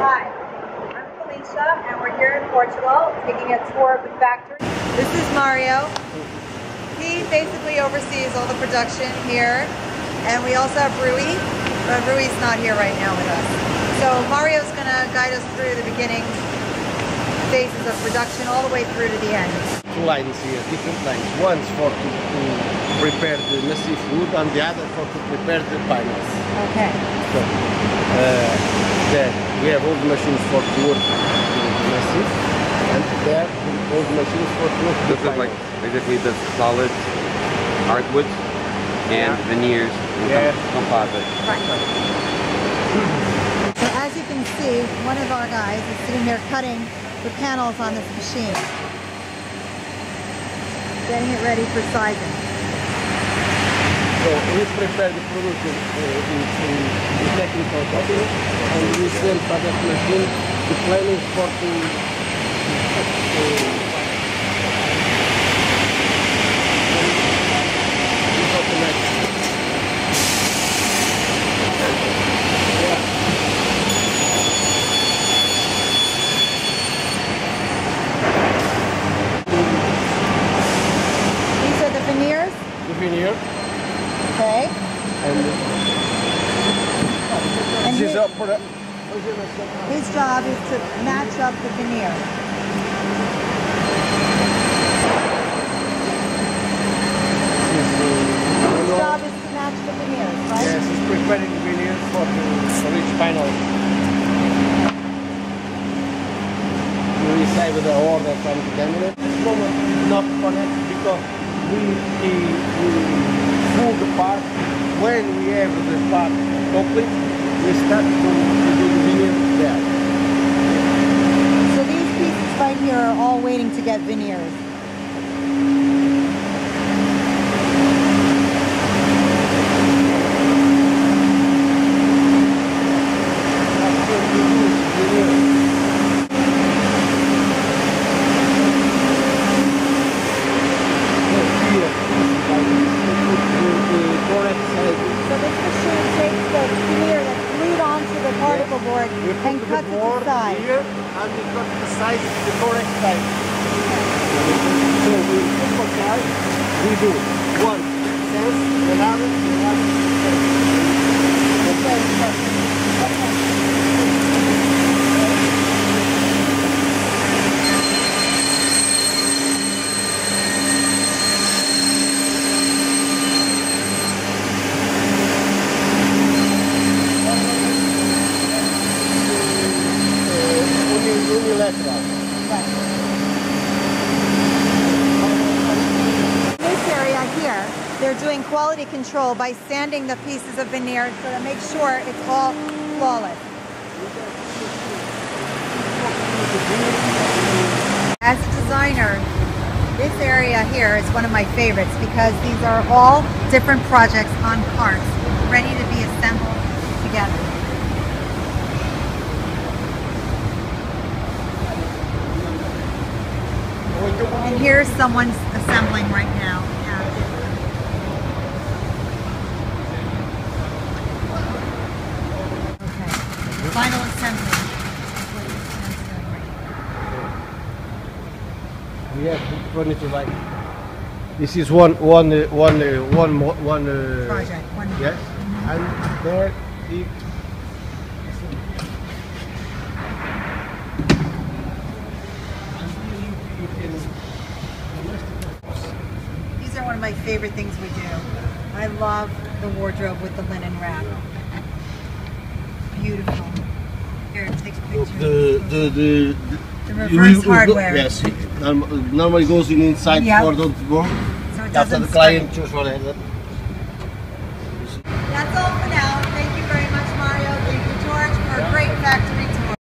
Hi, I'm Felicia and we're here in Portugal taking a tour of the factory. This is Mario. He basically oversees all the production here, and we also have Rui, but Rui's not here right now with us. So Mario's going to guide us through the beginning phases of production all the way through to the end. Two lines here, different lines. One's for to prepare the massive wood and the other for to prepare the panels. Okay. So, there we have all the machines for to work the massive, and there all the machines for to work the panels. This is like basically the solid hardwood and veneers and composite. Right. So as you can see, one of our guys is sitting there cutting the panels on this machine, getting it ready for sizing. So we prepare the production in the technical process, and we send for that machine the planning for These are the veneers? the veneer. Okay. And This is up for the his job is to match up the veneer. His job is to match the veneers, right? Yes, it's preparing the veneers for each panel. We receive the order from the candidate. This moment is not connected because we pull the part. When we have the part complete, we start to do the veneer there. So these pieces right here are all waiting to get veneers. Board and cut to the size. Here and we cut the size, the correct size. So we put for size, we do one sense, another. This area here, they're doing quality control by sanding the pieces of veneer so to make sure it's all flawless. As a designer, this area here is one of my favorites because these are all different projects on carts ready to be assembled together. And here's someone's assembling right now. Okay. Final assembly. We have furniture like this is one project. Yes. And there the These are one of my favorite things we do. I love the wardrobe with the linen wrap. Beautiful. Here, take a picture. The reverse hardware. Yes, normally goes in inside for the work. So it After doesn't the client spray. choose what